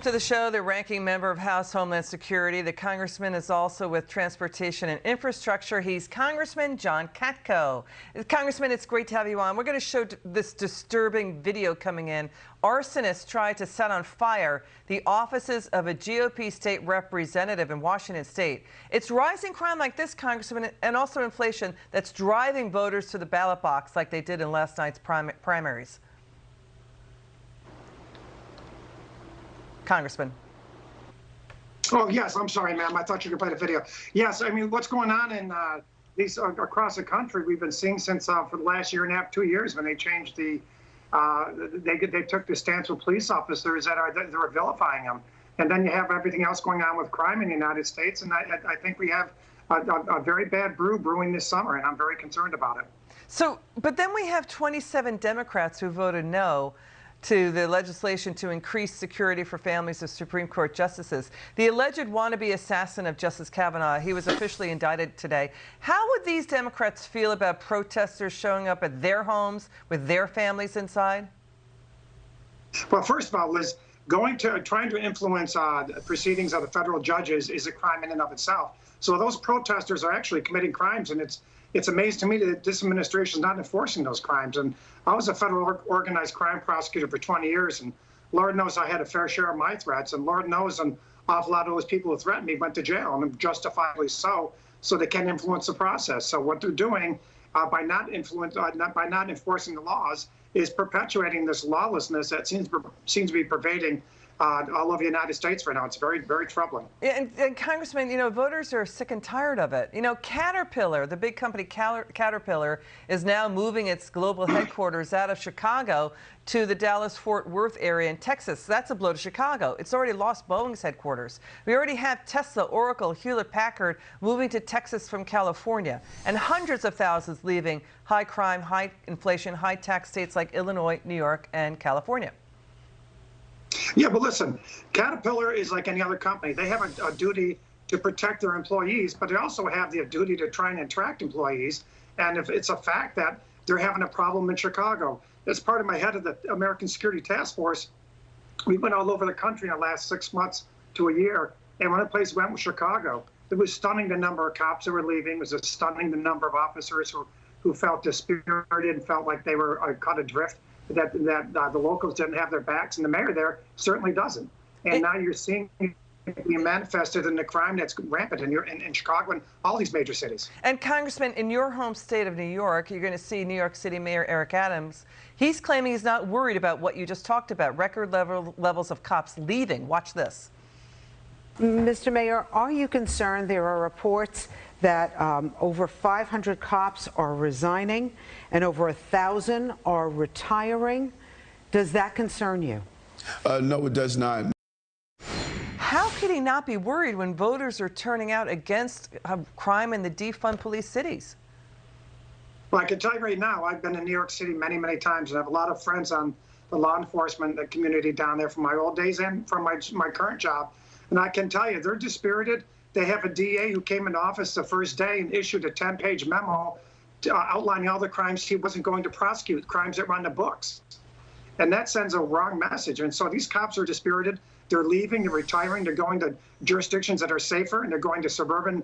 To the show, the ranking member of House Homeland Security. The congressman is also with Transportation and Infrastructure. He's Congressman John Katko. Congressman, it's great to have you on. We're going to show this disturbing video coming in. Arsonists tried to set on fire the offices of a GOP state representative in Washington state. It's rising crime like this, Congressman, and also inflation that's driving voters to the ballot box like they did in last night's primaries. Congressman. Oh, yes. I'm sorry, ma'am. I thought you could play the video. Yes. I mean, what's going on in these across the country, we've been seeing since for the last year and a half, 2 years, when they changed the they took the stance with police officers that are vilifying them. And then you have everything else going on with crime in the United States. And I think we have a very bad brew brewing this summer, and I'm very concerned about it. So, but then we have 27 Democrats who voted no to the legislation to increase security for families of Supreme Court justices. The alleged wannabe assassin of Justice Kavanaugh, he was officially indicted today. How would these Democrats feel about protesters showing up at their homes with their families inside? Well, first of all, Liz, trying to influence proceedings of the federal judges is a crime in and of itself. So those protesters are actually committing crimes, and it's amazing to me that this administration is not enforcing those crimes. And I was a federal organized crime prosecutor for 20 years, and Lord knows I had a fair share of my threats, and Lord knows an awful lot of those people who threatened me went to jail, and justifiably so they can influence the process. So what they're doing by not enforcing the laws is perpetuating this lawlessness that seems to be pervading all over the United States right now. It's very, very troubling. And Congressman, you know, voters are sick and tired of it. You know, Caterpillar, the big company Caterpillar, is now moving its global headquarters out of Chicago to the Dallas-Fort Worth area in Texas. That's a blow to Chicago. It's already lost Boeing's headquarters. We already have Tesla, Oracle, Hewlett-Packard moving to Texas from California, and hundreds of thousands leaving high crime, high inflation, high tax states like Illinois, New York, and California. Yeah, but listen, Caterpillar is like any other company. They have a duty to protect their employees, but they also have the duty to try and attract employees. And if it's a fact that they're having a problem in Chicago, as part of my head of the American Security Task Force, we went all over the country in the last 6 months to a year. And one of the places we went was Chicago. It was stunning the number of cops that were leaving. It was stunning the number of officers who felt dispirited and felt like they were caught adrift. That the locals didn't have their backs, and the mayor there certainly doesn't. And now you're seeing it being manifested in the crime that's rampant in Chicago and all these major cities. And Congressman, in your home state of New York, you're going to see New York City Mayor Eric Adams. He's claiming he's not worried about what you just talked about, record levels of cops leaving. Watch this. Mr. Mayor, are you concerned? There are reports that over 500 cops are resigning and over 1,000 are retiring. Does that concern you? No, it does not. How could he not be worried when voters are turning out against crime in the defund police cities? Well, I can tell you right now, I've been in New York City many, many times, and I have a lot of friends on the law enforcement community down there from my old days and from my current job. And I can tell you, they're dispirited. They have a DA who came into office the first day and issued a 10-page memo outlining all the crimes he wasn't going to prosecute, crimes that were on the books. And that sends a wrong message. And so these cops are dispirited. They're leaving, they're retiring, they're going to jurisdictions that are safer, and they're going to suburban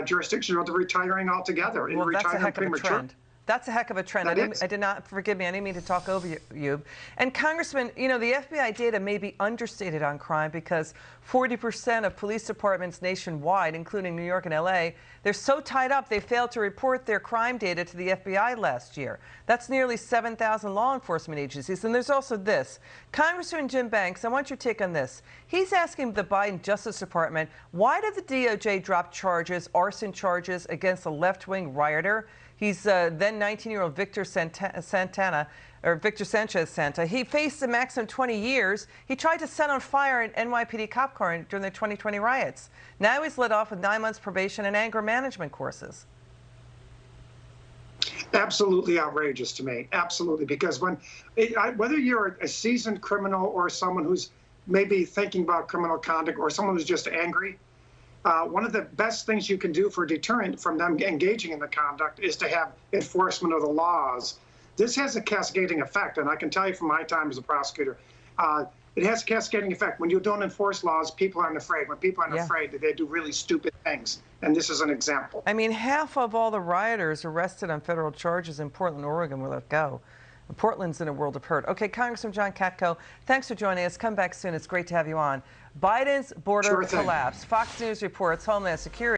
jurisdictions, or they're retiring altogether. Well, that's a heck of a trend. That's a heck of a trend. I did not, forgive me, I didn't mean to talk over you. And Congressman, you know, the FBI data may be understated on crime because 40% of police departments nationwide, including New York and LA, they're so tied up they failed to report their crime data to the FBI last year. That's nearly 7,000 law enforcement agencies. And there's also this. Congressman Jim Banks, I want your take on this. He's asking the Biden Justice Department, why did the DOJ drop charges, arson charges, against a left-wing rioter? He's then 19-year-old Victor Sanchez Santa. He faced a maximum 20 years. He tried to set on fire an NYPD cop car during the 2020 riots. Now he's let off with 9 months probation and anger management courses. Absolutely outrageous to me. Absolutely. Because whether you're a seasoned criminal or someone who's maybe thinking about criminal conduct or someone who's just angry, one of the best things you can do for deterrent from them engaging in the conduct is to have enforcement of the laws. This has a cascading effect, and I can tell you from my time as a prosecutor, it has a cascading effect. When you don't enforce laws, people aren't afraid. When people aren't afraid, they do really stupid things. And this is an example. I mean, half of all the rioters arrested on federal charges in Portland, Oregon were let go. Portland's in a world of hurt. Okay, Congressman John Katko, thanks for joining us. Come back soon. It's great to have you on. Biden's border collapse. Fox News reports Homeland Security